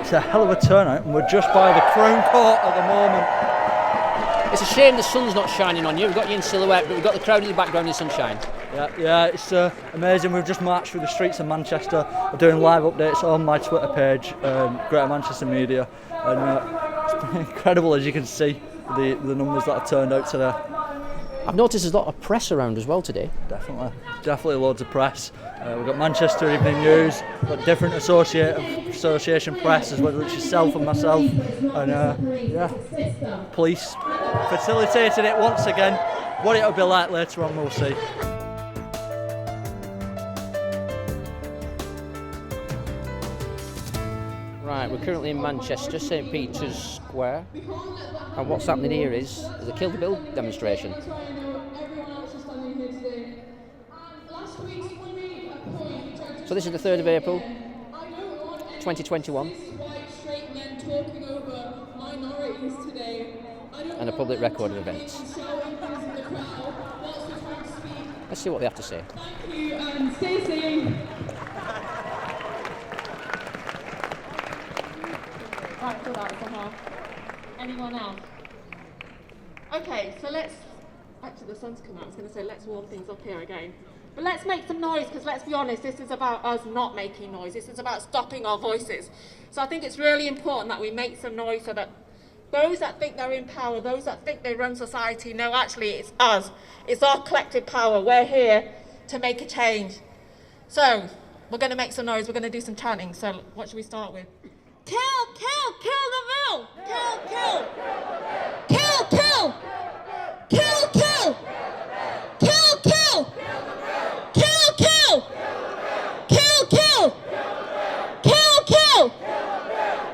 It's a hell of a turnout, and we're just by the Crown Court at the moment. It's a shame the sun's not shining on you. We've got you in silhouette, but we've got the crowd in the background in sunshine. Yeah, it's amazing. We've just marched through the streets of Manchester. We're doing live updates on my Twitter page, Greater Manchester Media, and it's been incredible, as you can see, the numbers that have turned out today. I've noticed there's a lot of press around as well today. Definitely loads of press. We've got Manchester Evening News, we've got different association press, as well as yourself and myself, and police facilitated it once again. What it'll be like later on, we'll see. Right, we're currently in Manchester, St Peter's Square, and what's happening here is there's a Kill the Bill demonstration. So this is the 3rd of April, 2021, and a public record of events. Let's see what they have to say. Thank you, Stacey. Right, so that somehow. Anyone else? Okay, so actually the sun's come out. I was going to say let's warm things up here again. But let's make some noise, because let's be honest, this is about us not making noise. This is about stopping our voices. So I think it's really important that we make some noise so that those that think they're in power, those that think they run society, know actually it's us. It's our collective power. We're here to make a change. So we're going to make some noise. We're going to do some chanting. So what should we start with? Kill, kill, kill the bill! Kill, kill! Kill, kill! Kill, kill! Kill, kill! Kill, kill! Kill, kill! Kill, kill!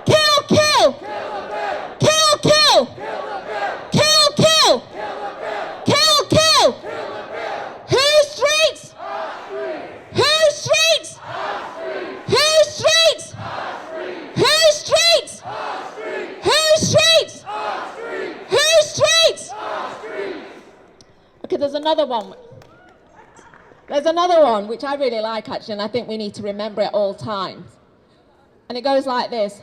Kill, kill! Kill, kill! Kill, kill! Kill, kill! Whose streets? Whose streets? Whose streets? Whose streets? Whose streets? Whose streets? Okay, there's another one. There's another one which I really like actually, and I think we need to remember at all times. And it goes like this.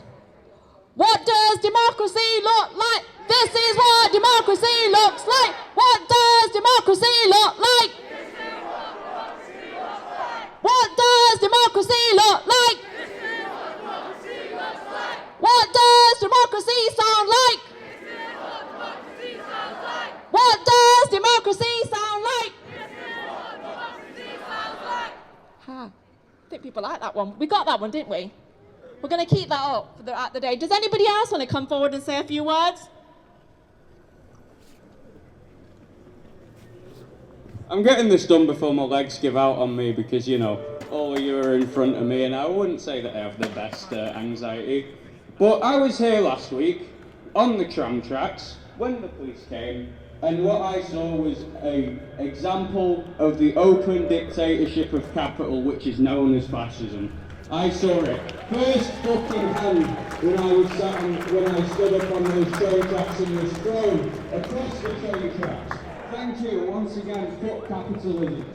What does democracy look like? This is what democracy looks like. What does democracy look like? What does democracy look like? What does democracy sound like? What does democracy sound like? Ha. I think people like that one. We got that one, didn't we? We're going to keep that up for the day. Does anybody else want to come forward and say a few words? I'm getting this done before my legs give out on me because, you know, all of you are in front of me and I wouldn't say that I have the best anxiety. But I was here last week on the tram tracks when the police came, and what I saw was an example of the open dictatorship of capital, which is known as fascism. I saw it first fucking hand when I stood up on those train tracks and was thrown across the train tracks. Thank you once again. Fuck capitalism.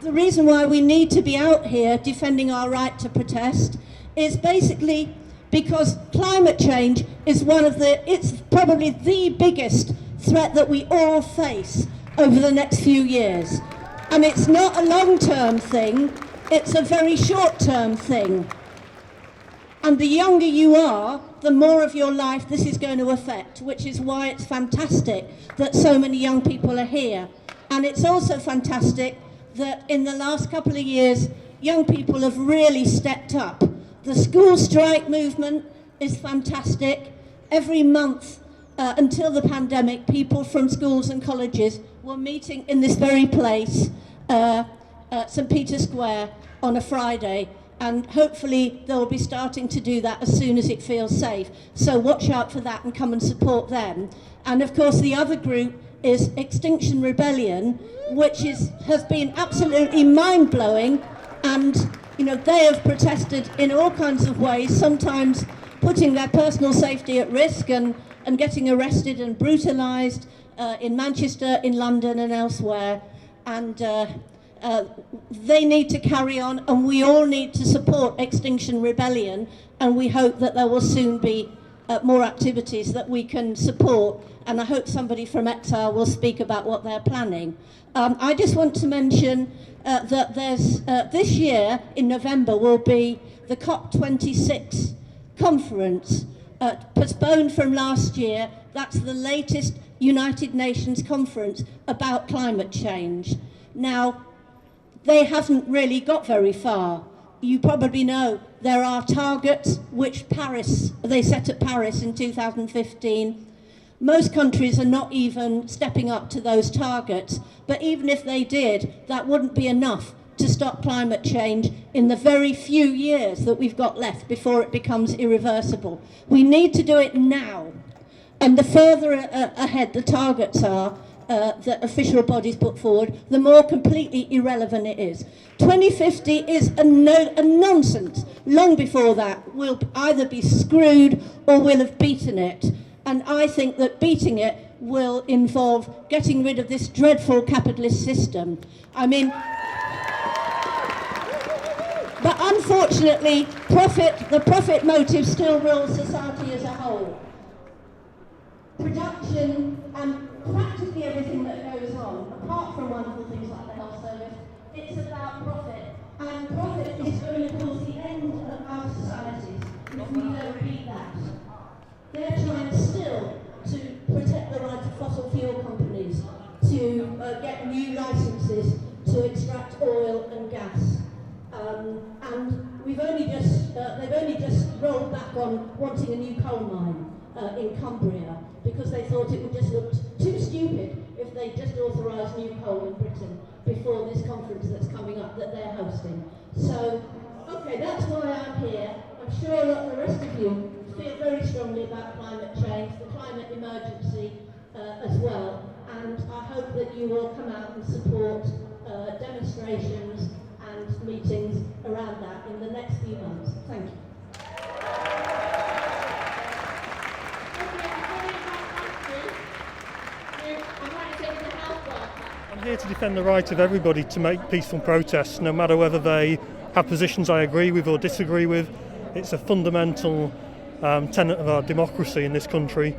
The reason why we need to be out here defending our right to protest is basically because climate change is it's probably the biggest threat that we all face over the next few years. And it's not a long-term thing, it's a very short-term thing. And the younger you are, the more of your life this is going to affect, which is why it's fantastic that so many young people are here. And it's also fantastic that in the last couple of years, young people have really stepped up. The school strike movement is fantastic. Every month, until the pandemic, people from schools and colleges were meeting in this very place, St Peter's Square, on a Friday. And hopefully they'll be starting to do that as soon as it feels safe. So watch out for that and come and support them. And of course the other group is Extinction Rebellion, which has been absolutely mind-blowing, and they have protested in all kinds of ways, sometimes putting their personal safety at risk and getting arrested and brutalised in Manchester, in London and elsewhere. and they need to carry on, and we all need to support Extinction Rebellion, and we hope that there will soon be more activities that we can support, and I hope somebody from Exile will speak about what they're planning. I just want to mention that there's this year in November will be the COP26 conference, postponed from last year. That's the latest United Nations conference about climate change. Now, they haven't really got very far. You probably know there are targets which they set at Paris in 2015. Most countries are not even stepping up to those targets, but even if they did, that wouldn't be enough to stop climate change in the very few years that we've got left before it becomes irreversible. We need to do it now. And the further ahead the targets are that official bodies put forward, the more completely irrelevant it is. 2050 is a nonsense. Long before that, we'll either be screwed or we'll have beaten it. And I think that beating it will involve getting rid of this dreadful capitalist system. I mean, but unfortunately, the profit motive still rules society as a whole. Production and practically everything that goes on, apart from wonderful things like the health service, it's about profit. And profit is going to cause the end of our societies if we don't beat that. They're trying still to protect the right of fossil fuel companies to get new licenses to extract oil and gas. And they've only just rolled back on wanting a new coal mine in Cumbria because they thought it would just look too stupid if they just authorised new coal in Britain before this conference that's coming up that they're hosting. So, okay, that's why I'm here. I'm sure that the rest of you feel very strongly about climate change, the climate emergency as well, and I hope that you will come out and support demonstrations and meetings around that in the next few months. Thank you. I'm here to defend the right of everybody to make peaceful protests, no matter whether they have positions I agree with or disagree with. It's a fundamental tenet of our democracy in this country,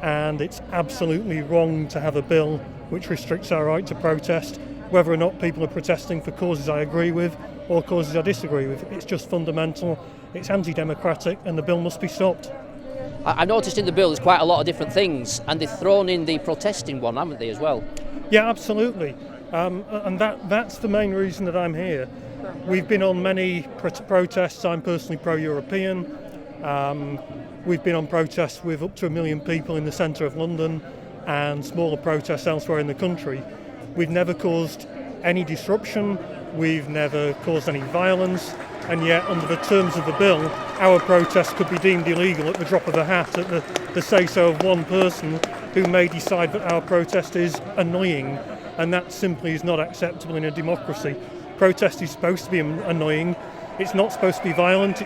and it's absolutely wrong to have a bill which restricts our right to protest, whether or not people are protesting for causes I agree with or causes I disagree with. It's just fundamental, it's anti-democratic, and the bill must be stopped. I noticed in the bill there's quite a lot of different things, and they've thrown in the protesting one, haven't they, as well? Yeah, absolutely. And that's the main reason that I'm here. We've been on many protests. I'm personally pro-European. We've been on protests with up to 1 million people in the centre of London and smaller protests elsewhere in the country. We've never caused any disruption, we've never caused any violence, and yet under the terms of the bill, our protest could be deemed illegal at the drop of a hat at the say-so of one person who may decide that our protest is annoying, and that simply is not acceptable in a democracy. Protest is supposed to be annoying. It's not supposed to be violent.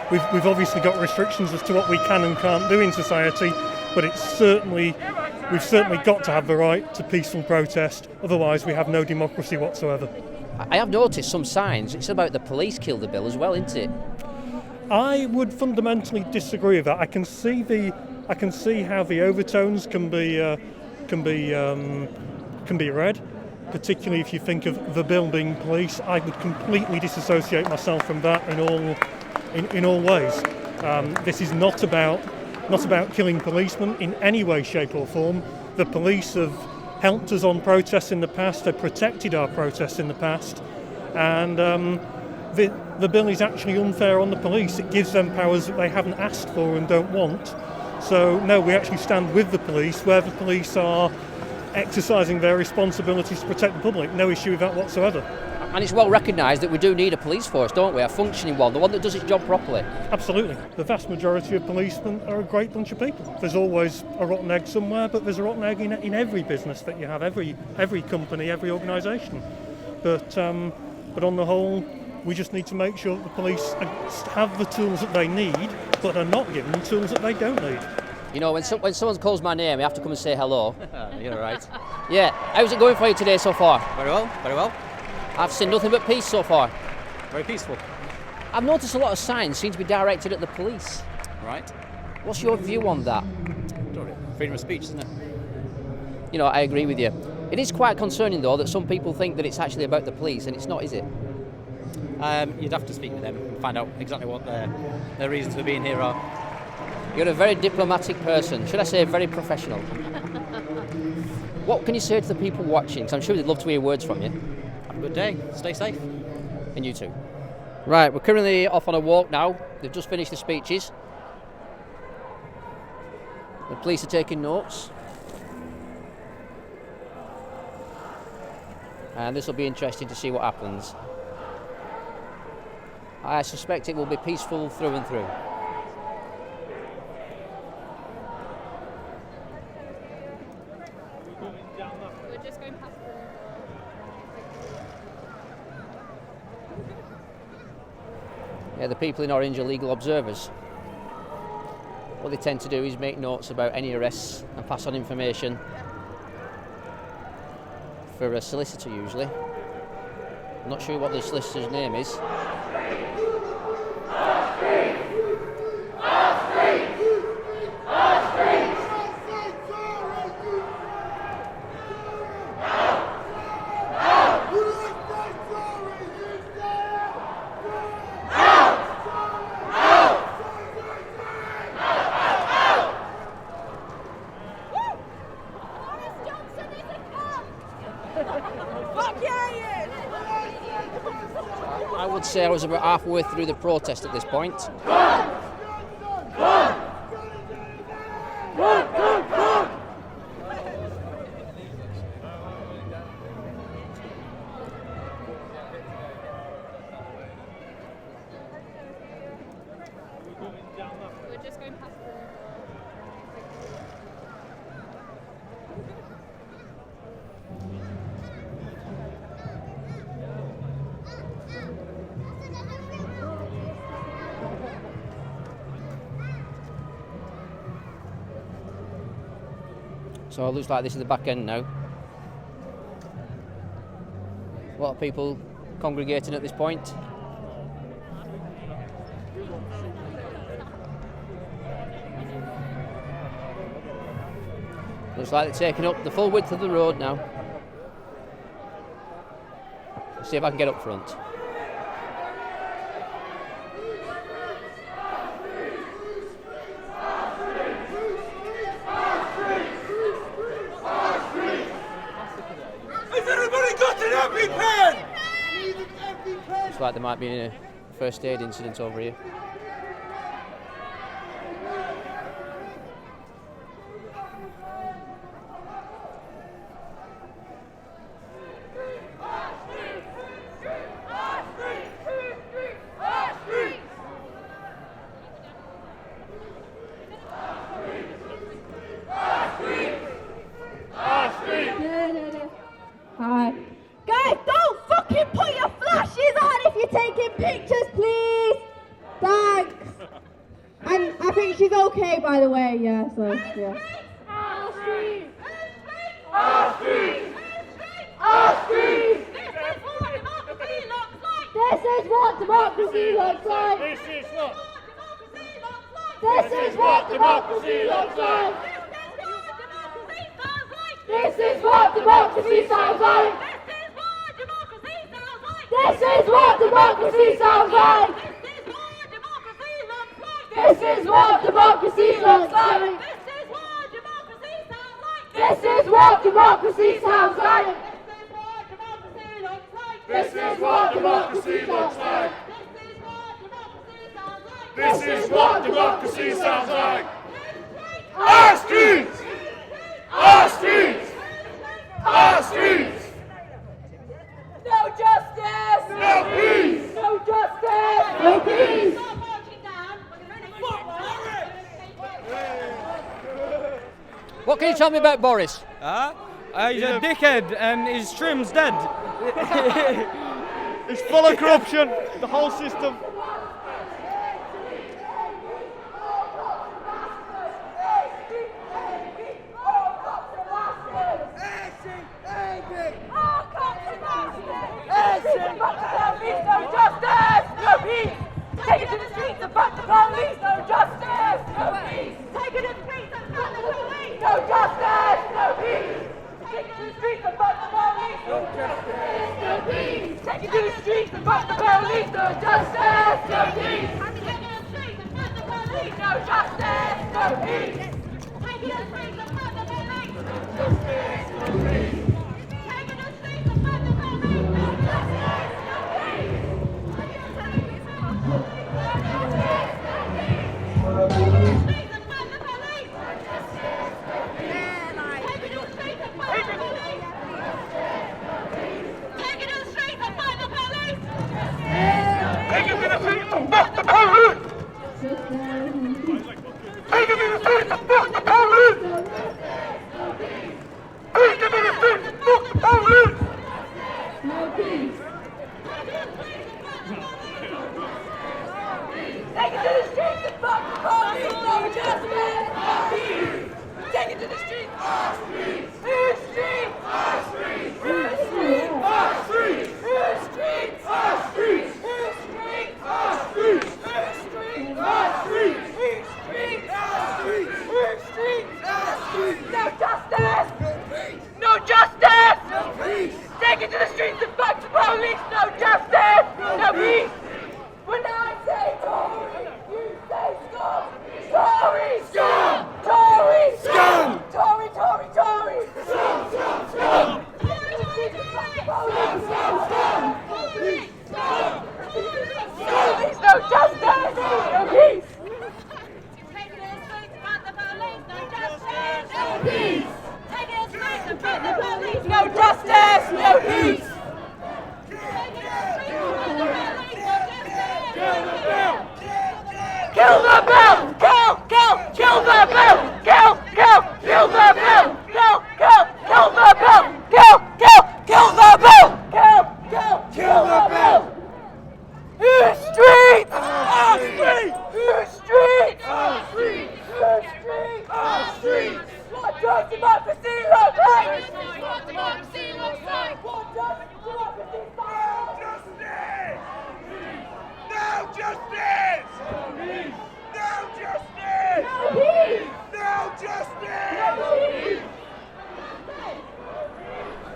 We've obviously got restrictions as to what we can and can't do in society, but we've certainly got to have the right to peaceful protest. Otherwise, we have no democracy whatsoever. I have noticed some signs. It's about the police killed the bill as well, isn't it? I would fundamentally disagree with that. I can see how the overtones can be read, particularly if you think of the bill being police. I would completely disassociate myself from that in all ways. This is not about killing policemen in any way, shape or form. The police have helped us on protests in the past, they've protected our protests in the past, and the bill is actually unfair on the police. It gives them powers that they haven't asked for and don't want. So no, we actually stand with the police where the police are exercising their responsibilities to protect the public. No issue with that whatsoever. And it's well recognised that we do need a police force, don't we? A functioning one, the one that does its job properly. Absolutely. The vast majority of policemen are a great bunch of people. There's always a rotten egg somewhere, but there's a rotten egg in every business that you have, every company, every organisation. But on the whole, we just need to make sure that the police have the tools that they need, but are not given the tools that they don't need. You know, when someone calls my name, I have to come and say hello. You're right. Yeah, how's it going for you today so far? Very well, very well. I've seen nothing but peace so far. Very peaceful. I've noticed a lot of signs seem to be directed at the police. Right. What's your view on that? Freedom of speech, isn't it? You know, I agree with you. It is quite concerning, though, that some people think that it's actually about the police, and it's not, is it? You'd have to speak with them and find out exactly what their reasons for being here are. You're a very diplomatic person. Should I say very professional? What can you say to the people watching? Because I'm sure they'd love to hear words from you. Have a good day. Stay safe. And you too. Right, we're currently off on a walk now. They've just finished the speeches. The police are taking notes. And this will be interesting to see what happens. I suspect it will be peaceful through and through. We're just going past them. Yeah, the people in orange are legal observers. What they tend to do is make notes about any arrests and pass on information for a solicitor usually. I'm not sure what the solicitor's name is. I would say I was about halfway through the protest at this point. We're just going past them. So it looks like this is the back end now. A lot of people congregating at this point. Looks like they're taking up the full width of the road now. Let's see if I can get up front. Looks like there might be a first aid incident over here. Hi. Guys, don't fucking put your flashes on if you're taking pictures, please. Thanks. And I think she's okay, by the way, yeah, so, yeah. Our street! Our street! Our street! This is what democracy looks like! This is what democracy looks like! This is what democracy sounds like! This is what democracy sounds like! This is what democracy looks like! This is what democracy sounds like! This is what democracy looks like! This is what democracy sounds like! Our streets! Our streets! Our streets! No justice! No peace! No justice! No peace! What can you tell me about Boris? He's a dickhead and his trim's dead. It's full of corruption, the whole system. police, no justice, no peace. Taking the streets and fuck the police, no justice, no peace. Taking to the streets and fuck the police, no justice, no peace. Taking to the streets and fuck the police, no justice, no peace. Taking to the streets and fuck the police, no justice, no peace. Taking to the streets and fuck the police, no justice, no peace. Taking to the streets and fuck the police, no justice, no peace. Take it to the streets and fuck the police, no justice, no peace. Take it to the streets, our streets, our streets, our streets, our streets, our streets, our streets, our streets, our streets, our streets, our streets, our streets, our streets, our streets, our streets, no justice, no peace, no justice, no peace. Take it to the streets and fuck the police, no justice, no peace. When I say Tory, you say scum! Tory! Scum! Tory! Scum! Tory, Tory, Tory! Scum, scum, scum! Tory, Tory, Tory! Scum, scum, scum! Scum! Police, no justice! No peace! Take it to the streets and fight the police, no justice! No peace! Take it to the streets and fight the police, no justice! No peace! Kill the bill! Kill, kill, kill the bill! Kill, kill, kill the bill! Kill, kill, kill the bill! Kill, kill, kill the bill! Kill, kill, kill the bill! Whose streets? Our streets! Whose streets? Our streets! Whose streets? Our streets! What does democracy look like? What democracy looks like? What does democracy look like? Justice! No justice! No peace! No justice! No peace! No justice! No peace!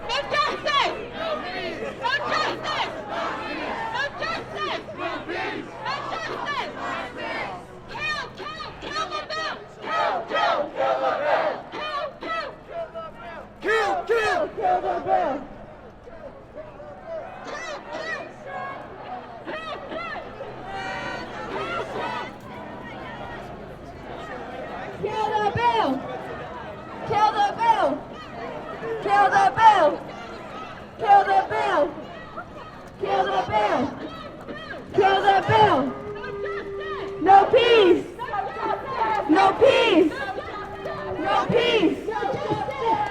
No justice! No peace! No justice! No justice! No peace! No justice! Kill, kill, kill the bill! Kill, kill, kill the bill! Kill, kill, kill the bill! Kill, kill, kill the bill! Kill the bill! Kill the bill! Kill the bill! Kill the bill! Kill the bill! Kill the bill! No peace! No peace! No peace!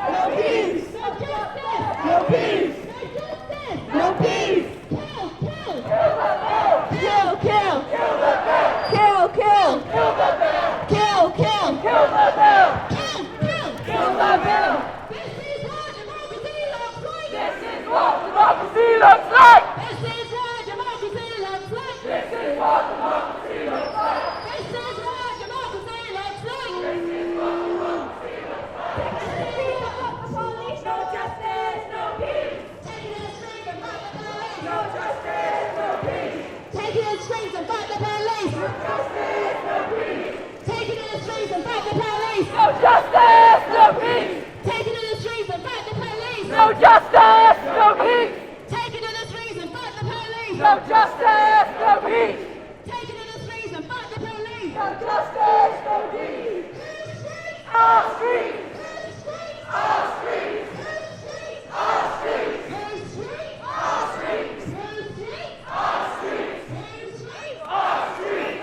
No peace! No peace! No peace! Kill, kill! Kill, kill! Kill, kill! Kill the bill! Kill the bill! This is what democracy looks like! This is what democracy looks like! This is what democracy looks like! This is what democracy looks like! This is what democracy looks like! Police, no justice, no peace! Taking the streets and fight the police! No justice, no peace! Taking the streets and fight the police! No justice, no peace! Taking to the streets and fight the police! No justice, no peace! Taking to the streets and fight the police! No justice, no peace! Taking to the streets and fight the police! No justice, no peace! Taking to the streets and fight the police! No justice, no peace! Our streets! Our streets! Our streets! Our streets! Our streets! Our streets! Our streets!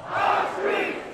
Our streets!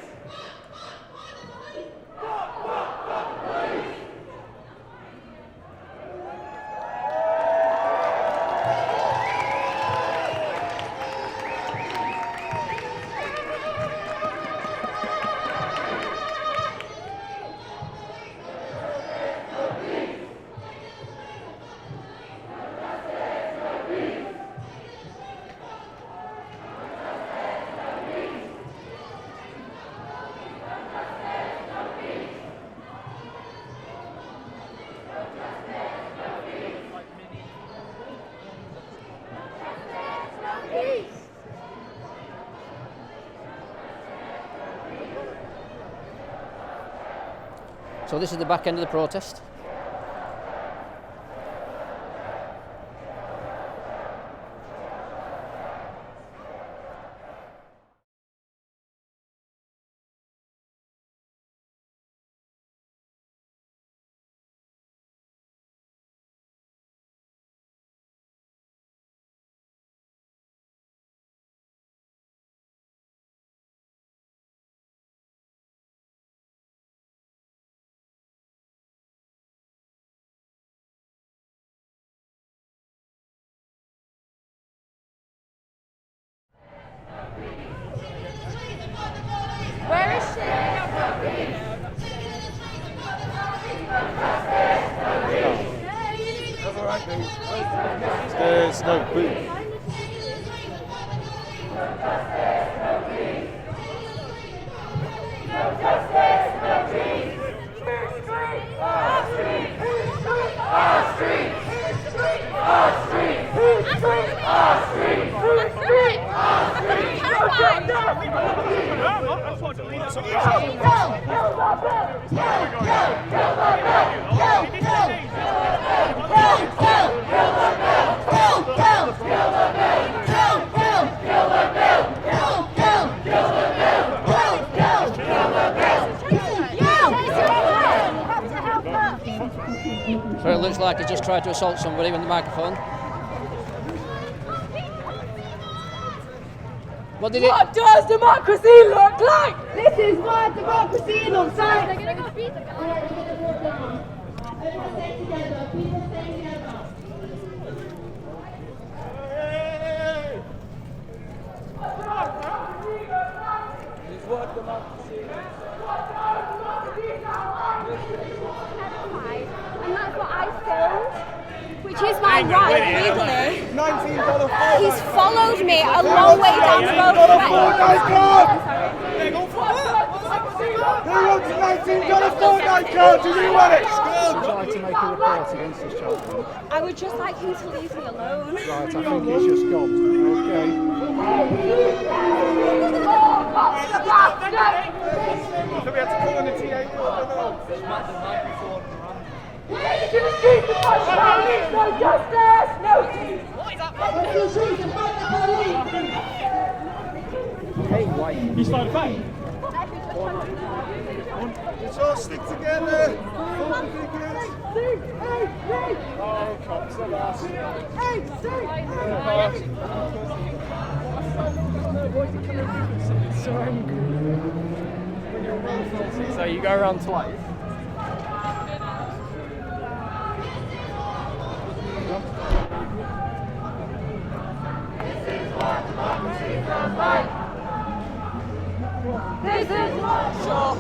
So this is the back end of the protest. Where is she? There's no booth. So it looks like he just tried to assault somebody with the microphone. What did it? What does democracy look like? This is what democracy looks like. They're gonna go beat the guy. Everyone stay together. People stay together. This is what democracy is. And that's what I filmed, which is my right legally. $19 He's followed me a long way down the road. Fortnite card! Who wants a $19 Fortnite card? Do you want it? Would you like to make a report against this child? I would just like him to leave me alone. Right, I think he's just gone. Okay. So we had to call in the TA for Take it to the streets to fight the police. No justice, no peace. What is that? Take it to the streets to fight the police. Hey, white. He's fighting back. Let's all stick together. Oh, cops are lost. So angry. So you go around twice. This is what all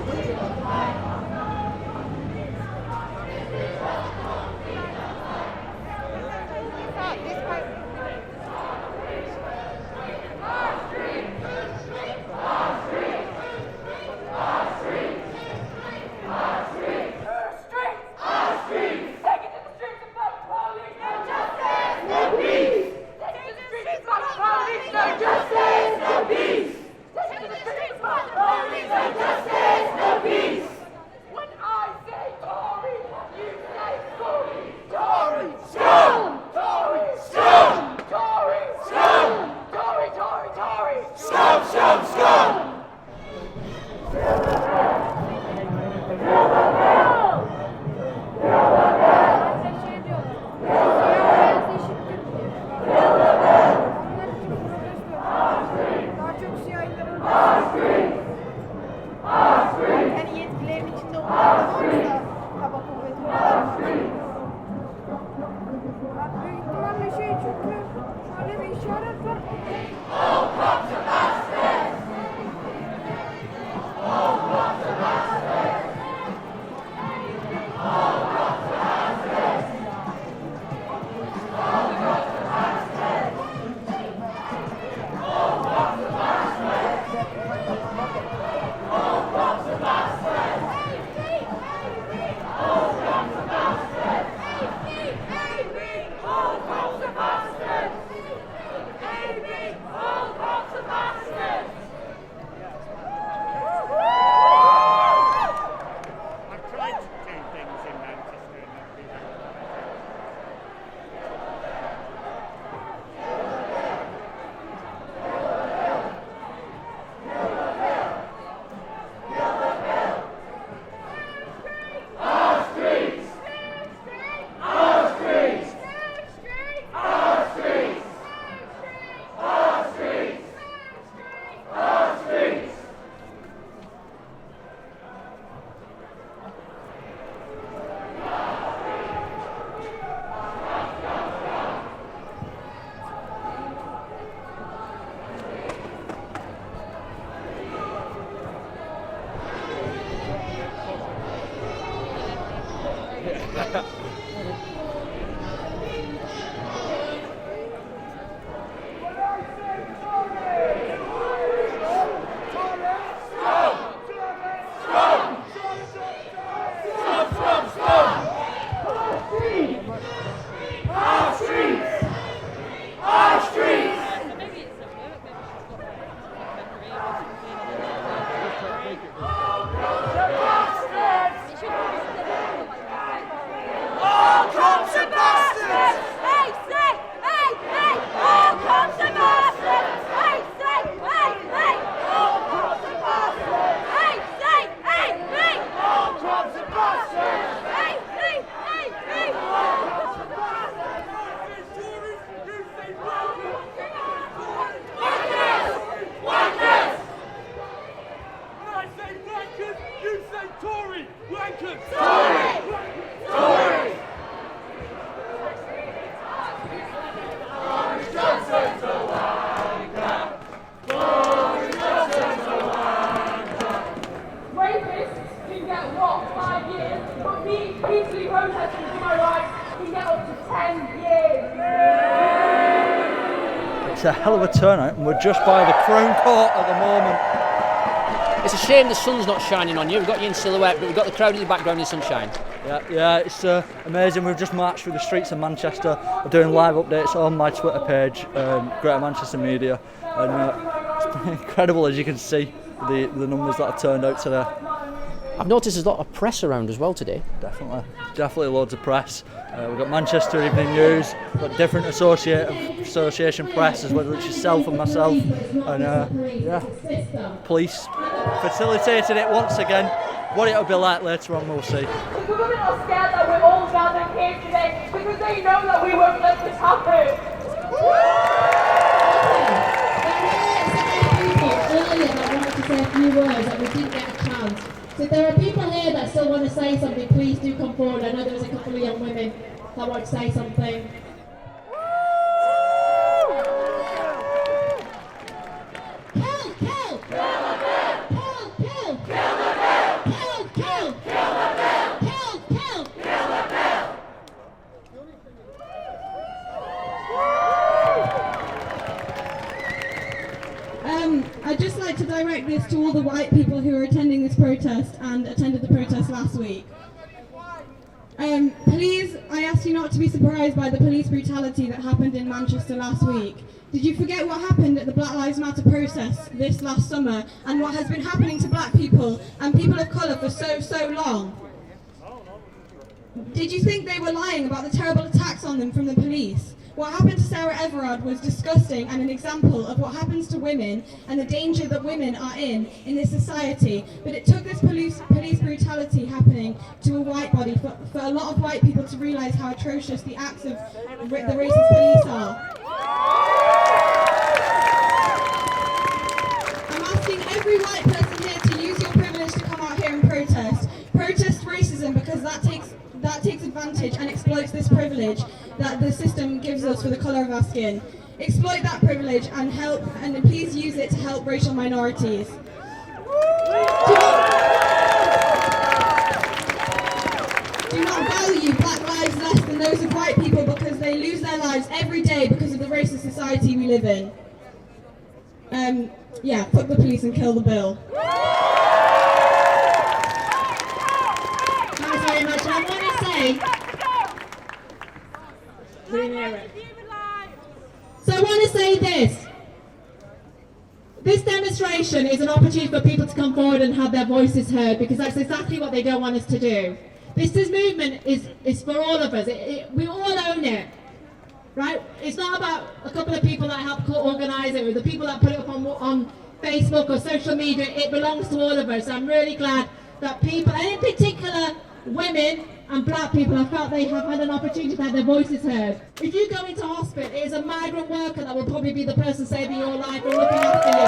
10 years. It's a hell of a turnout, and we're just by the Crown Court at the moment. It's a shame the sun's not shining on you. We've got you in silhouette, but we've got the crowd in the background in sunshine. Yeah, it's amazing. We've just marched through the streets of Manchester. We're doing live updates on my Twitter page, Greater Manchester Media, and it's been incredible, as you can see, the numbers that have turned out today. I've noticed there's a lot of press around as well today. Definitely loads of press. We've got Manchester Evening News, we've got different association press, as well as yourself and myself, and police facilitating it once again. What it'll be like later on, we'll see. The government are scared that we're all gathered here today because they know that we won't let this happen. Earlier that wanted to say a few words that we didn't get a chance. So if there are people here that still want to say something, please do come forward. I know there's a couple of young women that want to say something. I'd just like to direct this to all the white people who are attending this protest and attended the protest last week. Please, I ask you not to be surprised by the police brutality that happened in Manchester last week. Did you forget what happened at the Black Lives Matter protest this last summer and what has been happening to black people and people of colour for so long? Did you think they were lying about the terrible attacks on them from the police? What happened to Sarah Everard was disgusting and an example of what happens to women and the danger that women are in this society. But it took this police brutality happening to a white body for a lot of white people to realise how atrocious the acts of the racist police are. I'm asking every white person here to use your privilege to come out here and protest. Protest racism, because that takes advantage and exploits this privilege that the system gives us for the colour of our skin. Exploit that privilege and please use it to help racial minorities. Do not value black lives less than those of white people because they lose their lives every day because of the racist society we live in. Yeah, fuck the police and kill the bill. Thanks very much. I want to say... So I want to say this. This demonstration is an opportunity for people to come forward and have their voices heard, because that's exactly what they don't want us to do. This movement is for all of us. We all own it, right? It's not about a couple of people that help organise it, or the people that put it up on Facebook or social media. It belongs to all of us. I'm really glad that people, and in particular women and black people, I felt they have had an opportunity to have their voices heard. If you go into hospital, it is a migrant worker that will probably be the person saving your life and looking after you.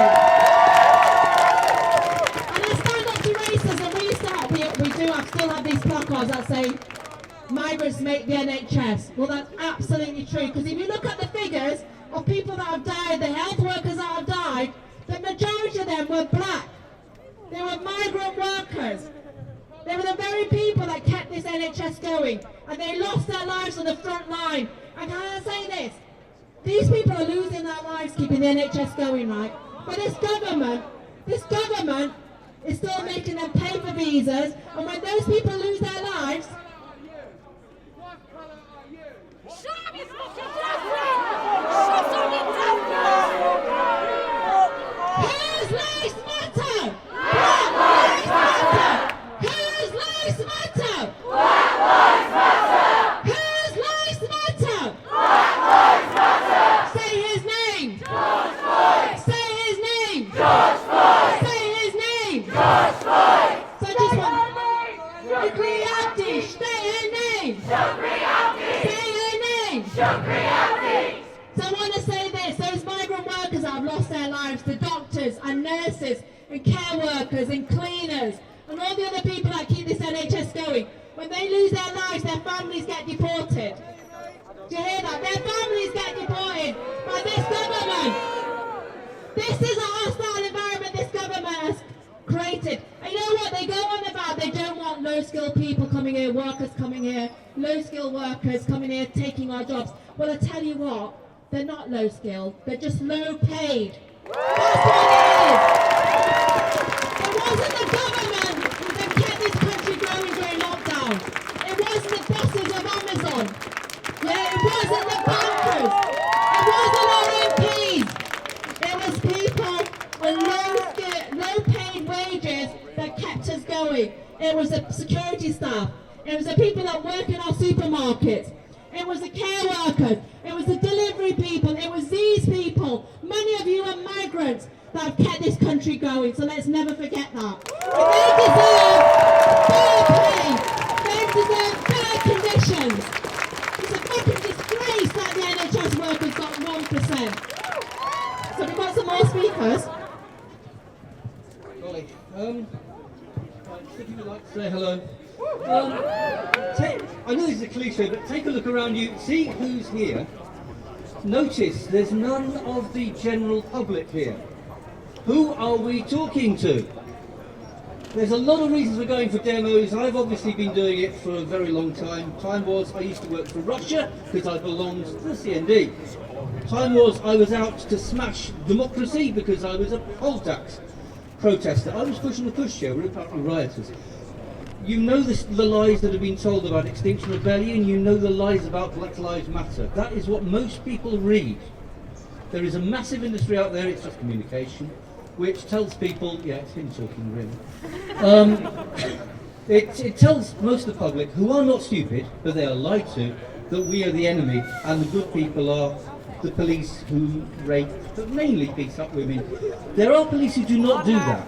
And I stand up to racism. We still have these placards that say, migrants make the NHS. Well, that's absolutely true, because if you look at the figures of people that have died, the health workers that have died, the majority of them were black. They were migrant workers. They were the very people that kept this NHS going, and they lost their lives on the front line. And can I say this? These people are losing their lives keeping the NHS going, right? But this government is still making them pay for visas, and when those people lose their lives... Whose lives matter? Black lives matter! Whose lives matter? Black lives matter! Whose lives matter? Black lives matter! Say his name! George Floyd! Say his name! George Floyd! Say his name! George Floyd! So I just want... Shukri Abdi! Say her name! Shukri Abdi! Say her name! Shukri Abdi! So I want to say this, those migrant workers that have lost their lives, the doctors and nurses and care workers and cleaners and all the other people that keep this NHS going, when they lose their lives, their families get deported. Do you hear that? Their families get deported by this government. This is a hostile environment this government has created. And you know what? They go on about they don't want low-skilled people coming here, workers coming here, low-skilled workers coming here taking our jobs. Well, I tell you what, they're not low-skilled, they're just low-paid. That's what it is. It wasn't the government that kept this country going during lockdown. It wasn't the bosses of Amazon. Yeah, it wasn't the bankers. It wasn't our MPs. It was people on low-paid wages that kept us going. It was the security staff. It was the people that work in our supermarkets. It was the care workers. It was the delivery people. It was these people. Many of you are migrants that have kept this country going, so let's never forget that. And they deserve better pay. They deserve better conditions. It's a fucking disgrace that the NHS workers got 1%. So we've got some more speakers. Golly. If you would like to say hello. I know this is a cliche, but take a look around you, see who's here. Notice there's none of the general public here. Who are we talking to? There's a lot of reasons we're going for demos. I've obviously been doing it for a very long time. Time was I used to work for Russia because I belonged to the CND. Time was I was out to smash democracy because I was a poll tax protester. I was pushing the push here, we're apparently rioters. You know the lies that have been told about Extinction Rebellion, you know the lies about Black Lives Matter. That is what most people read. There is a massive industry out there, it's just communication, which tells people, yeah, it's him talking really. It tells most of the public, who are not stupid, but they are lied to, that we are the enemy and the good people are the police who rape, but mainly beat up women. There are police who do not do that,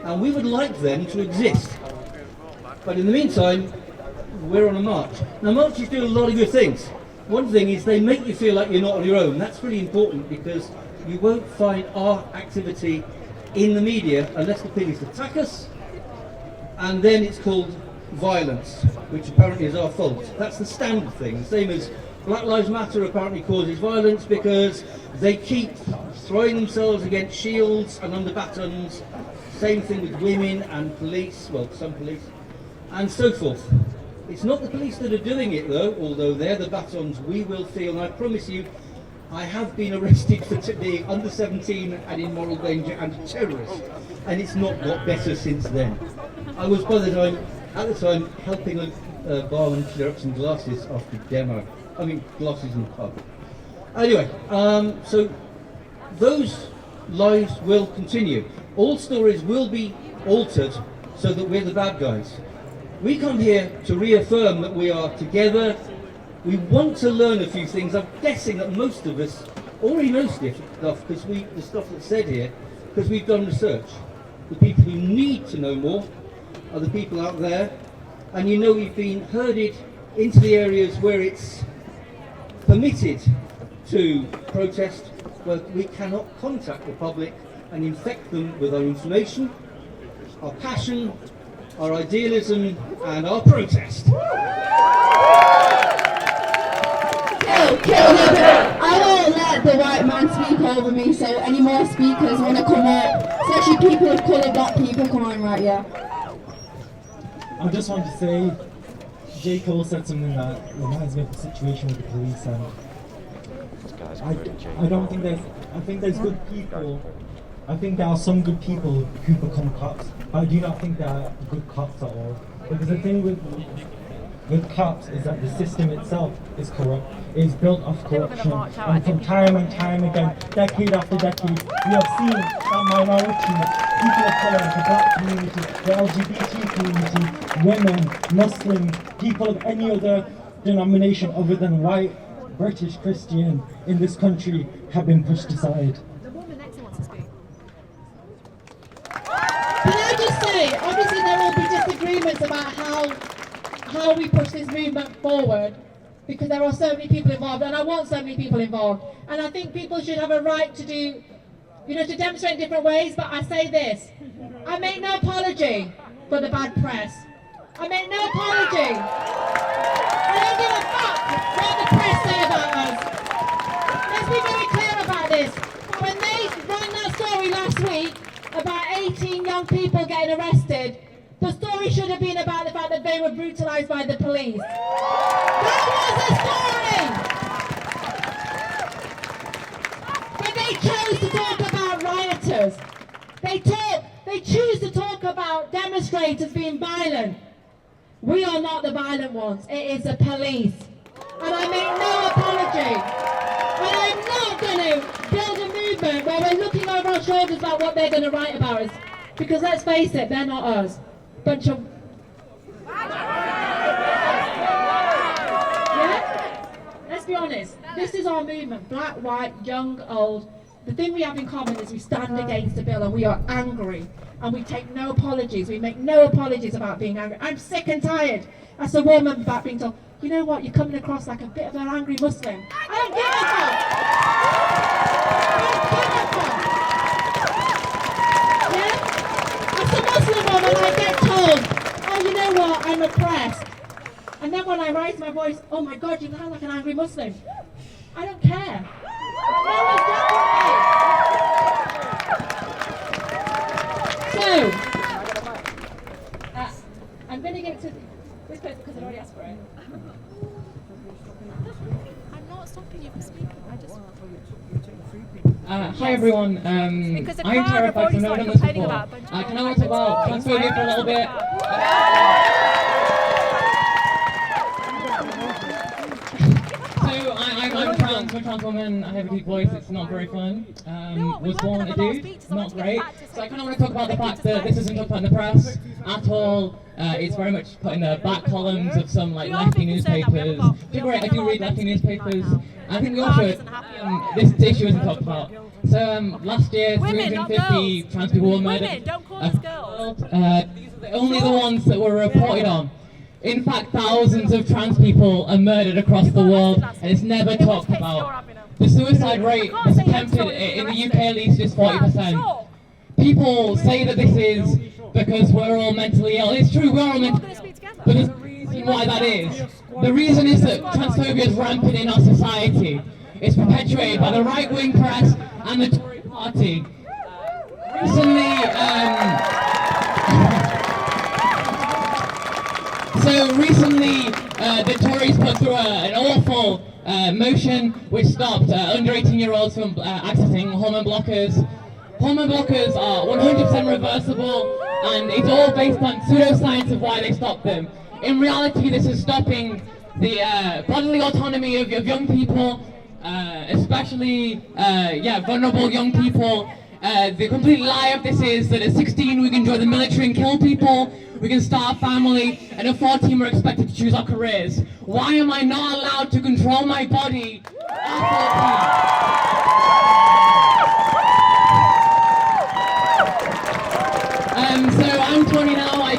and we would like them to exist. But in the meantime, we're on a march. Now marches do a lot of good things. One thing is they make you feel like you're not on your own. That's pretty important because you won't find our activity in the media unless the police attack us, and then it's called violence, which apparently is our fault. That's the standard thing, the same as Black Lives Matter apparently causes violence because they keep throwing themselves against shields and under batons. Same thing with women and police, well, some police, and so forth. It's not the police that are doing it though, although they're the batons we will feel, and I promise you, I have been arrested for being under 17 and in moral danger and a terrorist, and it's not got better since then. I was at the time helping a barman clear up some glasses after demo. I mean, glasses in the pub. Anyway, so those lies will continue. All stories will be altered so that we're the bad guys. We come here to reaffirm that we are together. We want to learn a few things. I'm guessing that most of us already know stuff because the stuff that's said here, because we've done research. The people who need to know more are the people out there, and you know we've been herded into the areas where it's permitted to protest, where we cannot contact the public and infect them with our information, our passion, our idealism, and our protest. I won't let the white man speak over me, so any more speakers want to come up, especially people of colour, black people, come on, right, yeah. I just want to say, J. Cole said something that reminds me of the situation with the police, and I don't think I think there's good people. I think there are some good people who become cops, but I do not think they are good cops at all. Because the thing with cops is that the system itself is corrupt. It's built off corruption, and from time and time again, decade after decade, we have seen that minorities, people of colour, the black community, the LGBT community, women, Muslims, people of any other denomination other than white, British, Christian in this country have been pushed aside. Can I just say, obviously there will be disagreements about how we push this movement forward, because there are so many people involved, and I want so many people involved. And I think people should have a right to do, to demonstrate in different ways, but I say this, I make no apology for the bad press. I make no apology. I don't give a fuck what the press say about us. Let's be very clear about this. When they ran that story last week about 18 young people getting arrested The story should have been about the fact that they were brutalised by the police. That was the story! But they chose to talk about rioters. They choose to talk about demonstrators being violent. We are not the violent ones. It is the police. And I make no apology. And I'm not going to build a movement where we're looking over our shoulders about what they're going to write about us. Because let's face it, they're not us. Bunch of... Yeah? Let's be honest. This is our movement. Black, white, young, old. The thing we have in common is we stand against the bill and we are angry. And we take no apologies. We make no apologies about being angry. I'm sick and tired as a woman about being told, you know what, you're coming across like a bit of an angry Muslim. I don't give a fuck. Yeah? As a Muslim woman, I get told, oh, you know what, I'm oppressed. And then when I raise my voice, oh my God, you sound like an angry Muslim. I don't care. No one's judging me. So, I'm going to give it to this person because I already asked for it. I'm not stopping you from speaking. I just. Hi everyone. I'm terrified to know this before. Can I talk about transphobia for a little bit? I'm trans, I'm a trans woman, I have a deep voice, it's not very fun. Was born a dude, not great. So I kind of want to talk about the fact that this isn't talked about in the press at all. It's very much put in the back columns of some like lefty newspapers. I do read lefty newspapers. I think we all should. This issue isn't talked about. So last year, 350 trans people were murdered. Only the ones that were reported on. In fact, thousands of trans people are murdered across the world, and it's never talked about. The suicide rate that's attempted in the UK at least is 40%. People say that this is because we're all mentally ill. It's true, we're all mentally ill. But there's a reason why that is. The reason is that transphobia is rampant in our society. It's perpetuated by the right-wing press and the Tory party. Recently, the Tories put through an awful motion which stopped under 18-year-olds from accessing hormone blockers. Hormone blockers are 100% reversible, and it's all based on pseudoscience of why they stopped them. In reality, this is stopping the bodily autonomy of young people, especially vulnerable young people. The complete lie of this is that at 16 we can join the military and kill people, we can start a family, and at 14 we're expected to choose our careers. Why am I not allowed to control my body at 14? So I'm 20 now, I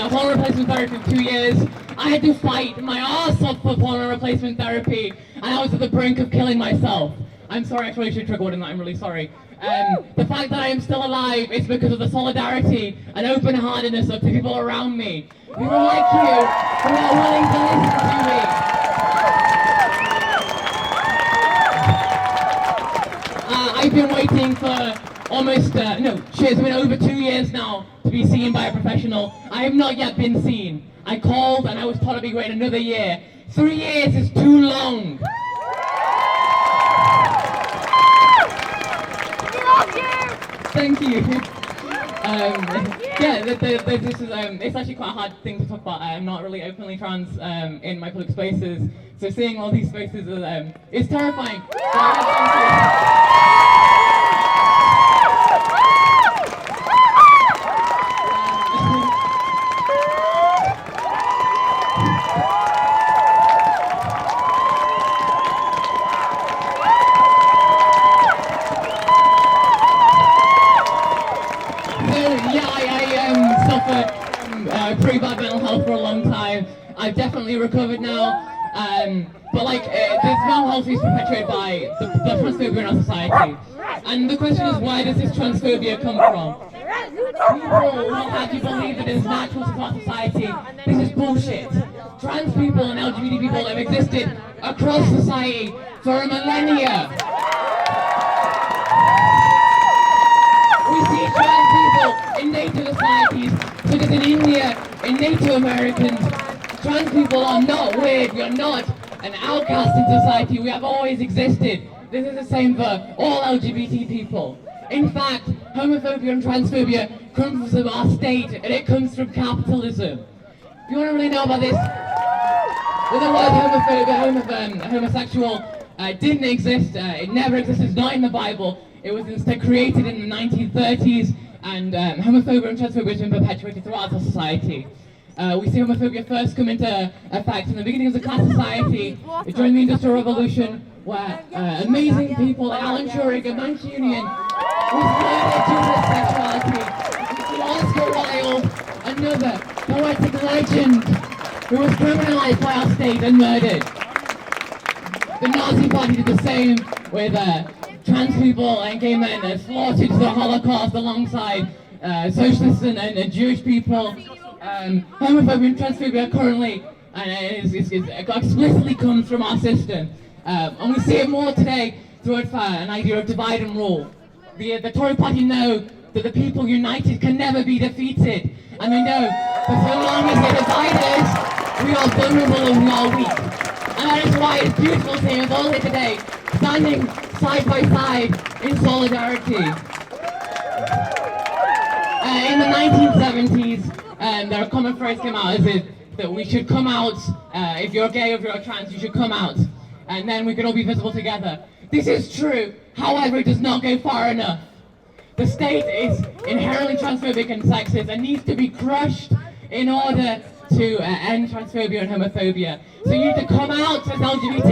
hormone replacement therapy for 2 years. I had to fight my arse off for hormone replacement therapy, and I was at the brink of killing myself. I'm sorry, I probably should trigger word in that, I'm really sorry. The fact that I am still alive is because of the solidarity and open-heartedness of the people around me. People like you who are willing to listen to me. I've been waiting for almost, it's been over 2 years now to be seen by a professional. I have not yet been seen. I called and I was told I'd be waiting another year. 3 years is too long. Thank you. This is it's actually quite a hard thing to talk about. I'm not really openly trans in my public spaces, so seeing all these spaces is terrifying. Pretty bad mental health for a long time. I've definitely recovered now, but this mental health is perpetuated by the transphobia in our society. And the question is, where does this transphobia come from? People will have you believe that it's natural to our society. This is bullshit. Trans people and LGBT people have existed across society for a millennia. We see trans people in native societies such as in India, in Native Americans, trans people are not weird, we are not an outcast in society, we have always existed. This is the same for all LGBT people. In fact, homophobia and transphobia comes from our state and it comes from capitalism. If you want to really know about this, well, the word homosexual didn't exist, it never existed, it's not in the Bible. It was instead created in the 1930s, and homophobia and transphobia has been perpetuated throughout our society. We see homophobia first come into effect in the beginning of the class society during the Industrial Revolution, where amazing people like Alan Turing and Mancunian was murdered due to their sexuality. Oscar Wilde, another poetic legend, who was criminalized by our state and murdered. The Nazi Party did the same with trans people and gay men slaughtered to the Holocaust alongside socialists and Jewish people. Homophobia and transphobia currently explicitly comes from our system. And we see it more today through an idea of divide and rule. The Tory party know that the people united can never be defeated. And they know that so long as they divide us, we are vulnerable and we are weak. And that is why it's beautiful seeing us all here today, standing side by side in solidarity. In the 1970s, a common phrase came out as that we should come out, if you're gay or if you're trans, you should come out. And then we can all be visible together. This is true, however, it does not go far enough. The state is inherently transphobic and sexist and needs to be crushed in order to end transphobia and homophobia. So you need to come out as LGBT,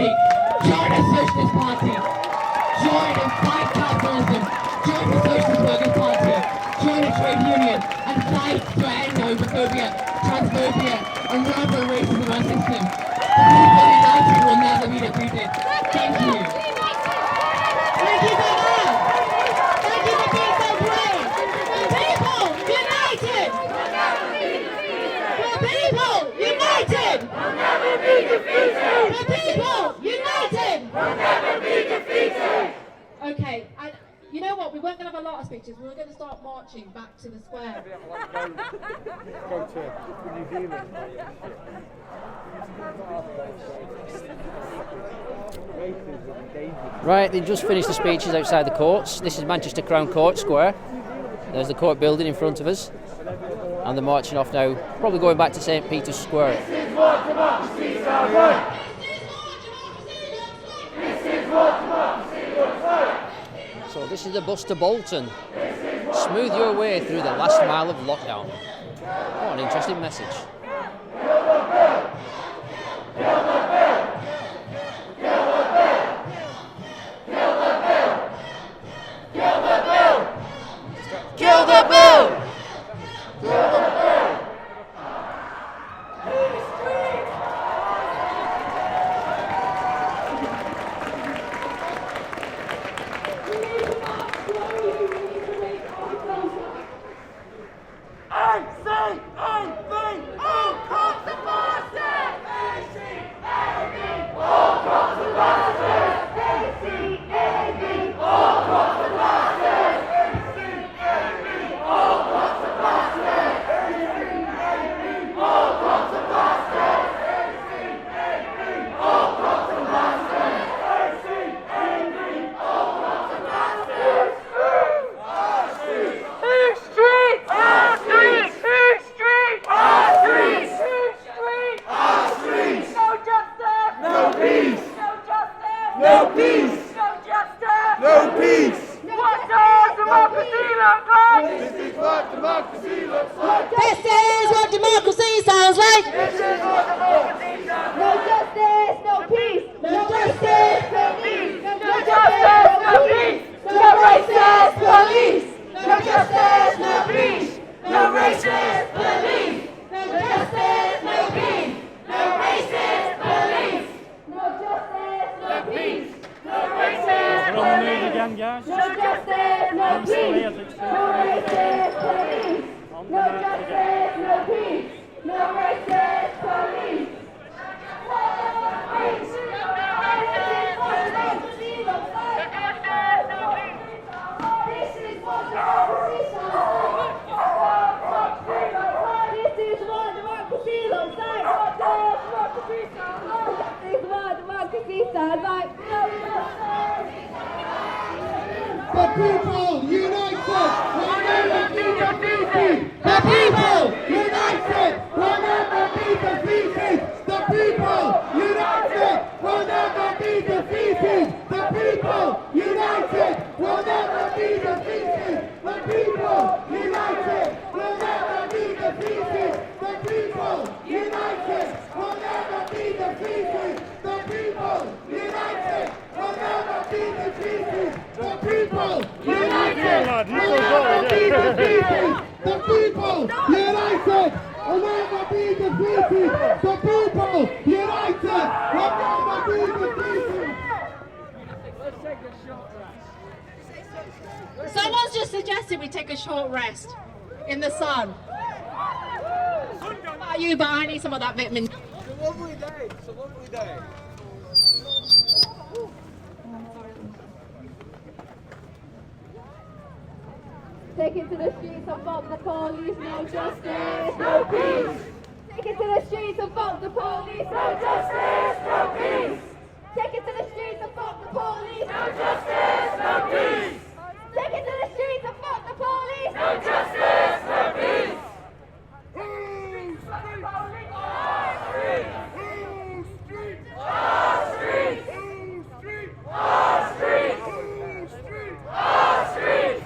join a socialist party, join and fight capitalism, join the Socialist Workers' Party, join a trade union, and fight to end homophobia, transphobia, and rampant racism in our system. The people united will never be defeated. Thank you. Thank you very much. Thank you for being so brave. The people united. The people united. Will never be defeated. The people united. Will never be defeated. Okay, and you know what? We weren't going to have a lot of speeches. We were going to start marching back to the square. Go to New Zealand. Right, they've just finished the speeches outside the courts. This is Manchester Crown Court Square. There's the court building in front of us. And they're marching off now, probably going back to St. Peter's Square. This is what democracy sounds like. This is what democracy looks like. So this is the bus to Bolton. Smooth your way through the last mile of lockdown. What an interesting message. Kill the bill! The people united will never be defeated. The people united will never be defeated. The people united will never be defeated. The people united will never be defeated. The people united will never be defeated. The people united will never be defeated. The people united will never be defeated. The people united will never be defeated. The people united will never be defeated. The people united will never be defeated. Let's take a short rest. Someone's just suggested we take a short rest in the sun. Not about you, but I need some of that vitamin. It's a lovely day. It's a lovely day. Take it to the streets and fuck the police, no justice, no peace. Take it to the streets and fuck the police, no justice, no peace. Take it to the streets and fuck the police, no justice, no peace. Take it to the streets and fuck the police, no justice, no peace. Fuck the police. Our streets. Our streets. Our streets. Our streets.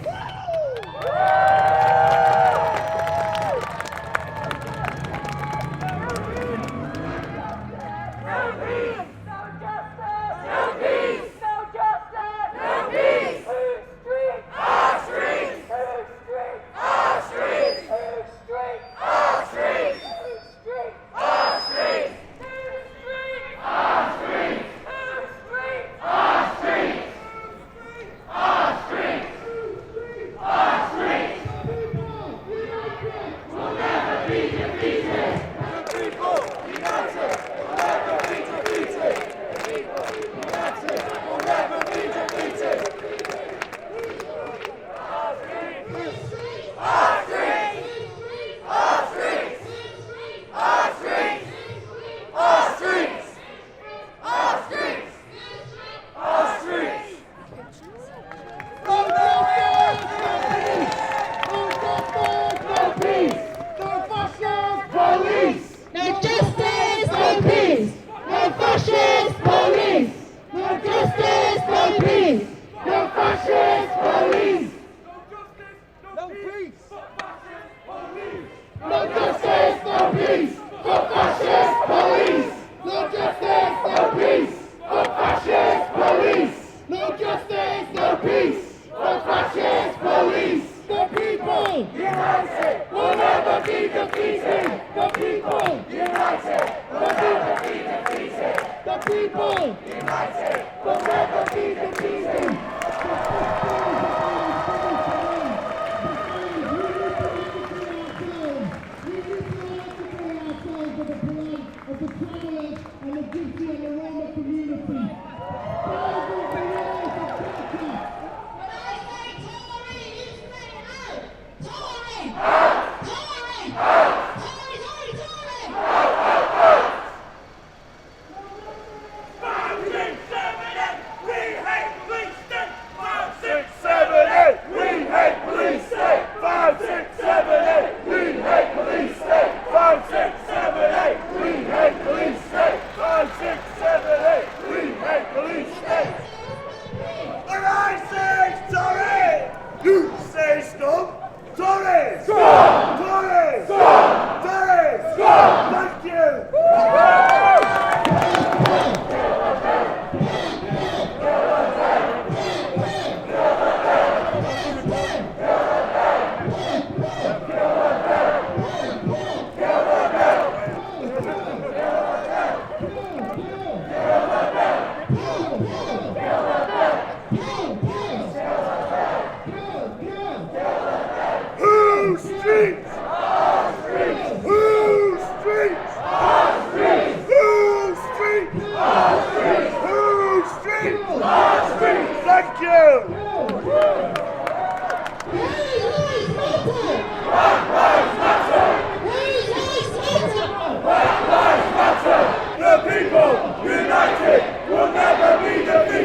The people united will never be defeated.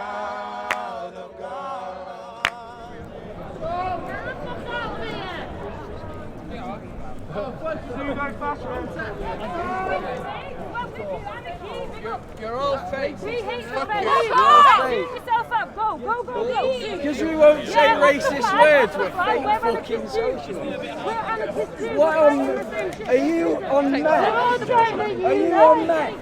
child of God. You're all fake. We hate you. Fuck Fuck you. off. You're Clean yourself up. Go, go, go, go. Because we won't say racist words, we're fake We're fucking anarchists socialists. We're anarchists too. What We're on, fighting the same shit. are you on meth? Are you on meth?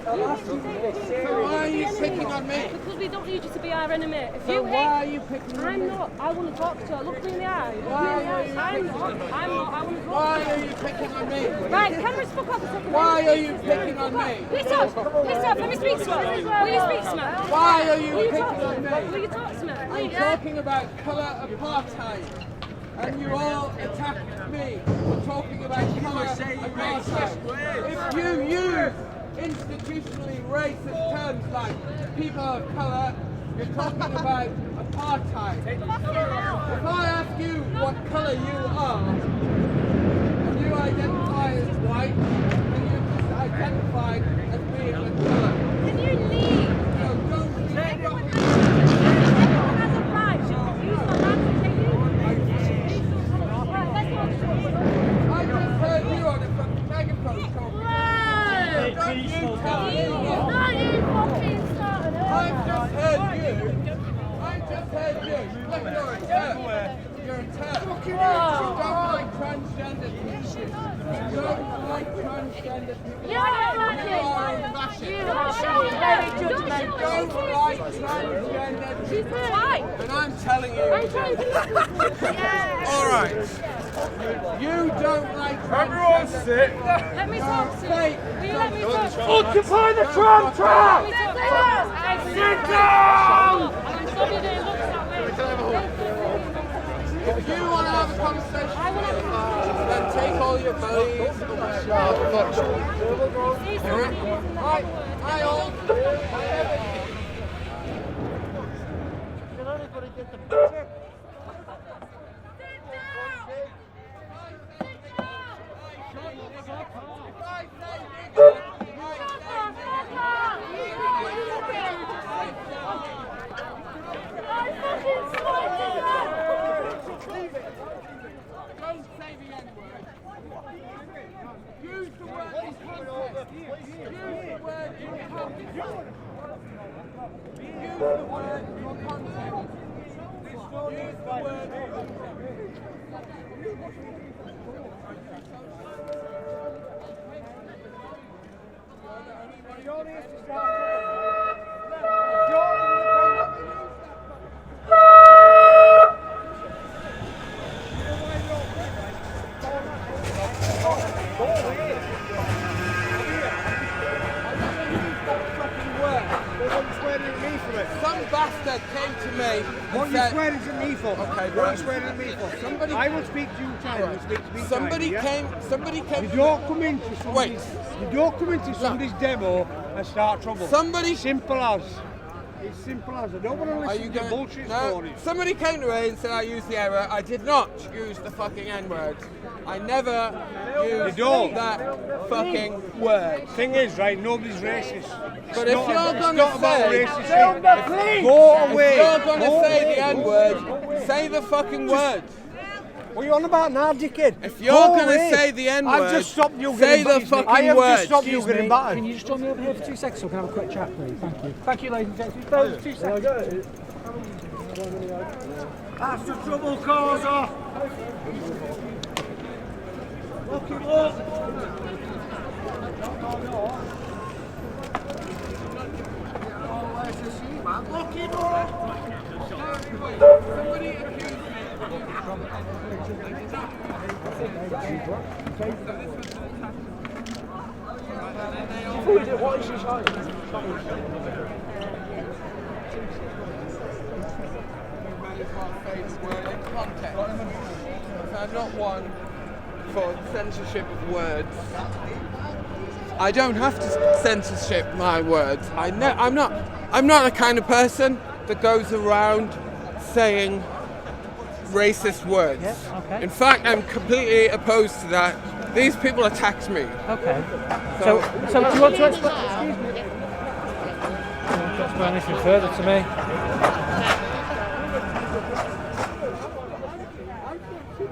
Why are you picking on me? Because we don't need you to be our enemy. If So you why hate, are you picking on I'm me? not. I want to talk to her. Look me in the eye. Look Why me in the are eye. you I'm not. picking I want to talk Why to her. are you picking on me? Right, cameras, fuck off a second. Why are you picking on me? Piss off. Piss off. Let me speak to her. Will you speak to me? Why are you Will you picking talk to on me? me? Will you talk to me? I'm talking about colour apartheid. And you all attacked me for talking about colour apartheid. If you use institutionally racist terms like people of colour, you're talking about apartheid. If I ask you what colour you are, and you identify as white, then you're just identified as being a colour. Can you leave? So don't say Everyone has a right. Use my I just heard you on a fucking megaphone talking. Don't you tell me what. I've just heard you. Look, you're a turf. You're a turf. You don't like transgender people. You don't like transgender people. You are a fascist. You don't like transgender people. And I'm telling you. All right. You don't like Everyone sit. Let me talk to you. Will you let me talk to you? Occupy the tram track! Sit down! If you want to have a conversation, then take all your bellies. I all. Can anybody get the picture? Don't say the N-word. Use the word in context. Use the word in context. Use the word in context. Use the word in Some bastard came to me and What are you said, swearing to me for? Okay, What are you right. swearing at me for? Somebody- I will speak to you China, you speak to me Somebody China, yeah? Somebody came. You don't come into somebody's, you don't come into somebody's demo and start trouble. Somebody. Simple as. It's simple as. I don't want to Are listen you to going? bullshit No. stories. Somebody came to me and said I used the error. I did not use the fucking N-word. I never used that fucking word. Thing is, right, nobody's racist. But if you're It's gonna not about say, racist thing. Go away. if you're gonna Go say away. the N-word, say the fucking word. What are you on about now, dickhead? If you're Go gonna away. say the N-word, I've just stopped you say getting the fucking I have word. just stopped you getting battered. Can you just join me over here for 2 seconds so we can have a quick chat, please? Thank you. Thank you, ladies and gentlemen. 2 seconds. That's the trouble causer! Look him up! Look him up! Somebody accused me. What is your child? I'm not one for censorship of words. I don't have to censorship my words. I'm not the kind of person that goes around saying racist words. Okay. In fact, I'm completely opposed to that. These people attacked me. Okay. So do you want to explain? Excuse me. Do you want to explain anything further to me?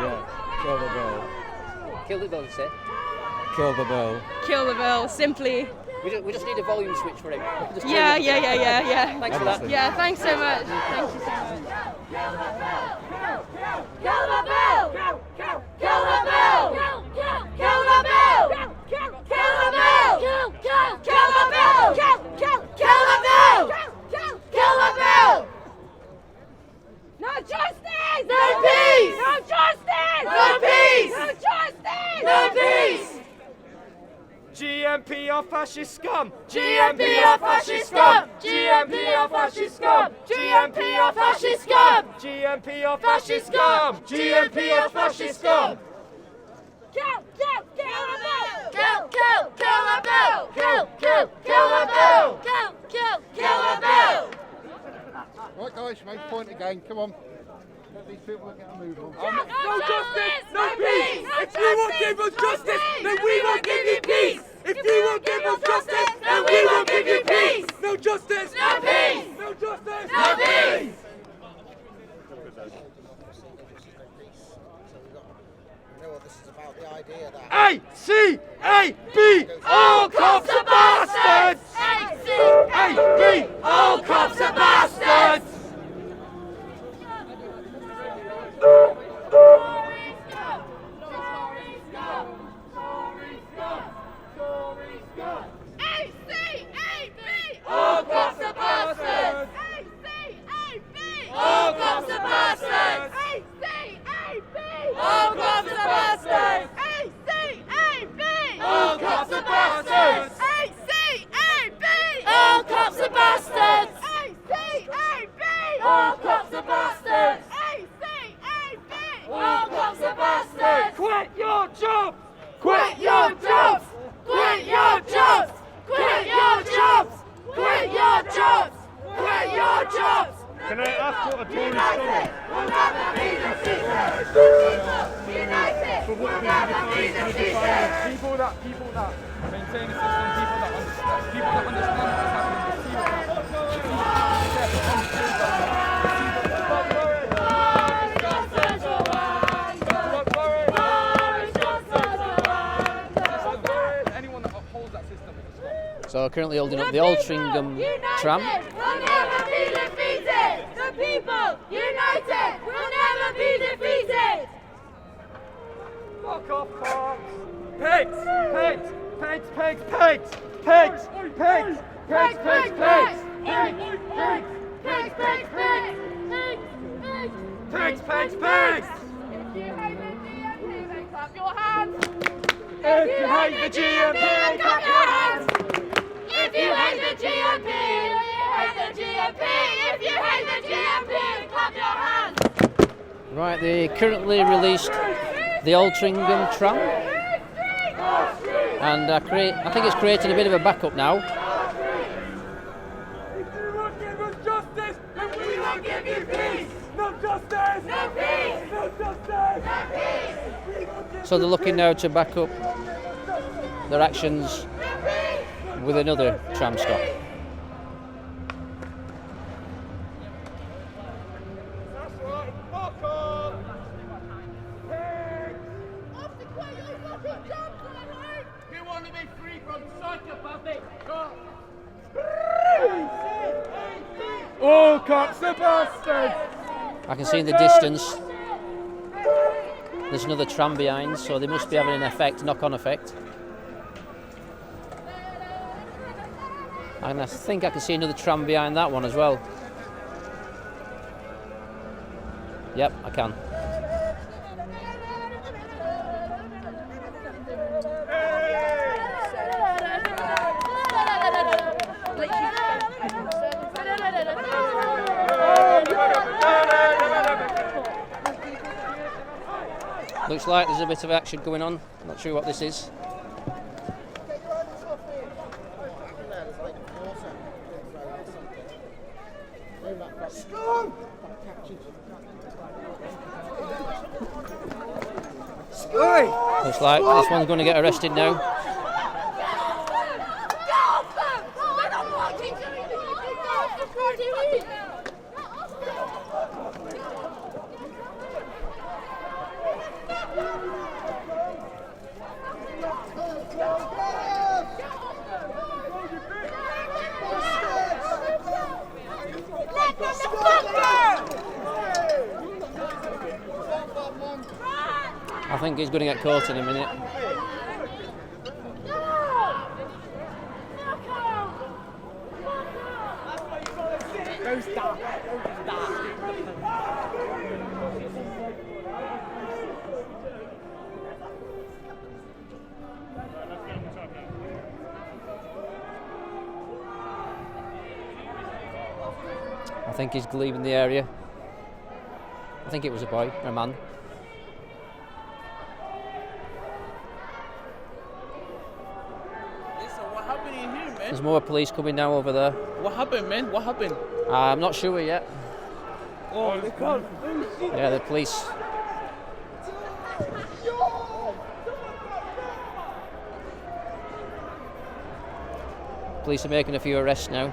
Yeah, kill the bill. Kill the bill, you say? Kill the bill. Kill the bill, simply. We just need a volume switch for him. Just turn Yeah. it up. Thanks for that. Yeah, thanks so much. Thank you so much. Kill the bill! Kill the bill! Kill the bill! Kill the bill! Kill the bill! Kill the bill! Kill the bill! No justice! No peace! No justice! No peace! No justice! No peace! GMP or fascist scum! GMP or fascist scum! GMP or fascist scum! GMP or fascist scum! GMP or fascist scum! GMP or fascist scum! Kill the bill! Kill the bill! Kill the bill! Kill the bill! Right guys, make a point again, come on. These people are getting a move on. No justice! No peace! If you won't give us justice, then we won't give you peace! If you won't give us justice, then we won't give you peace! No justice! No peace! No justice! No peace! You know what this is about, the idea that... A-C-A-B! All cops are bastards! A-C-A-B! All cops are bastards! All cops are bastards! A-C-A-B! All cops are bastards! A-C-A-B! All cops are bastards! A-C-A-B! All cops are bastards! A-C-A-B! All cops are bastards! A-C-A-B! All cops are bastards! A-C-A-B! All cops are bastards! Quit your job! Quit your jobs! Quit your jobs! Quit your jobs! Quit your jobs! Quit your jobs! Can I ask what a Tory scum is? We'll never be defeated! United! We'll never be defeated! People that maintain a system, people that understand what's happening, see anyone that upholds that system is a scum. So currently holding up the Altrincham tram. We'll never be defeated! The people, united, will never be defeated! Fuck off, cops! Pigs! Pigs! Pigs! Pigs! Pigs! Pigs! Pigs! Pigs! Pigs! Pigs! Pigs, pigs, pigs! Pigs! Pigs! Pigs! If you hate the GMP, then clap your hands! If you hate the GMP, then clap your hands! If you hate the GMP, if you hate the GMP, then clap your hands! Right, they currently released the Altrincham tram, and I think it's creating a bit of a backup now. If you won't give us justice, then we won't give you peace! No justice! No peace! No justice! No peace! So they're looking now to back up their actions with another tram stop. We want to be free from psychopathic cops! All cops are bastards! I can see in the distance there's another tram behind, so they must be having an effect, knock-on effect. And I think I can see another tram behind that one as well. Yep, I can. Looks like there's a bit of action going on. Not sure what this is. Looks like this one's going to get arrested now. I think he's going to get caught in a minute. I think he's leaving the area. I think it was a boy, or a man. What happened in here, man? There's more police coming now over there. What happened, man? What happened? I'm not sure yet. Oh, they can't. Yeah, the police. Police are making a few arrests now.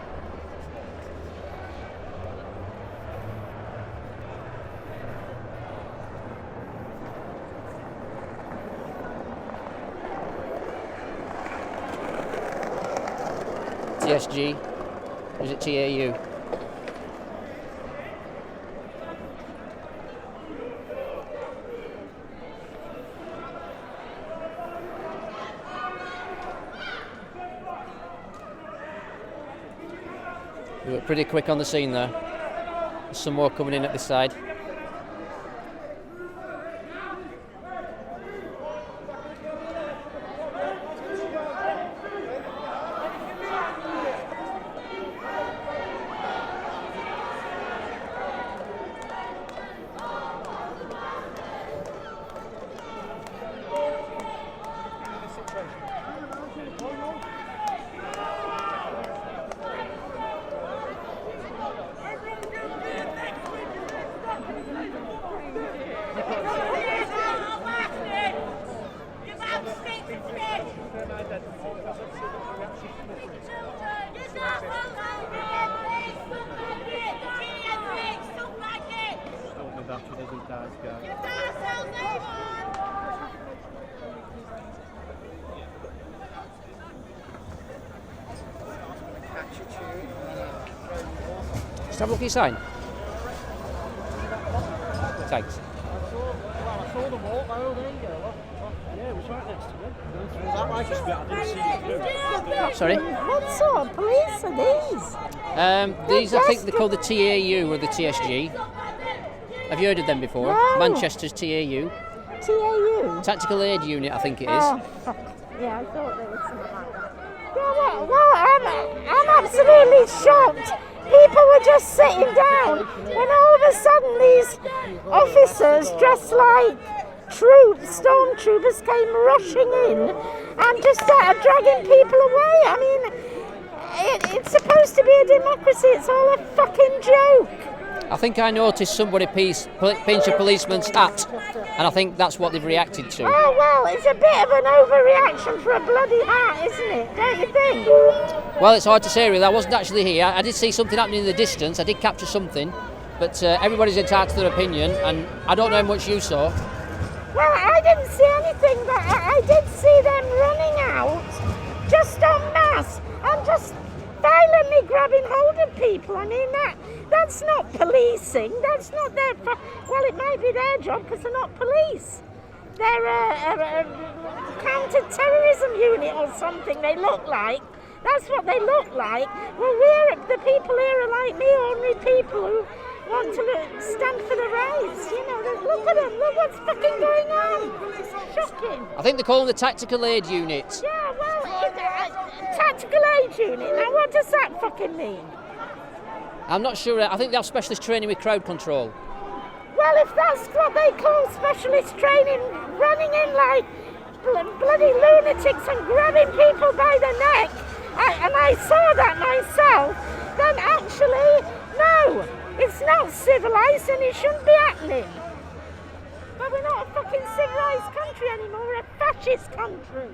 TSG, or is it TAU? We were pretty quick on the scene there. There's some more coming in at this side. Just have a look at your sign. Thanks. I saw the wall. Oh, there you go. Yeah, it was right next to it. That might just be, I didn't see it. Sorry? What sort of police are these? These, I think they're called the TAU or the TSG. Have you heard of them before? No. Manchester's TAU. TAU? Tactical Aid Unit, I think it is. Oh, fuck. Yeah, I thought there was something like that. Yeah, well, I'm absolutely shocked. People were just sitting down when all of a sudden these officers dressed like stormtroopers came rushing in and just started dragging people away. I mean, it's supposed to be a democracy. It's all a fucking joke. I think I noticed somebody pinch a policeman's hat, and I think that's what they've reacted to. Oh, well, it's a bit of an overreaction for a bloody hat, isn't it? Don't you think? Well, it's hard to say really. I wasn't actually here. I did see something happening in the distance. I did capture something, but everybody's entitled to their opinion, and I don't know how much you saw. Well, I didn't see anything, but I did see them running out, just en masse, and just violently grabbing hold of people. I mean, that's not policing. That's not their... Well, it might be their job because they're not police. They're a counter-terrorism unit or something, they look like. That's what they look like. Well, the people here are like me, ordinary people who want to stand for the rights. You know, look at them. Look what's fucking going on. Shocking. I think they call them the Tactical Aid Unit. Yeah, well, Tactical Aid Unit. Now, what does that fucking mean? I'm not sure. I think they have specialist training with crowd control. Well, if that's what they call specialist training, running in like bloody lunatics and grabbing people by the neck, and I saw that myself, then actually, no, it's not civilised and it shouldn't be happening. But we're not a fucking civilised country anymore, we're a fascist country.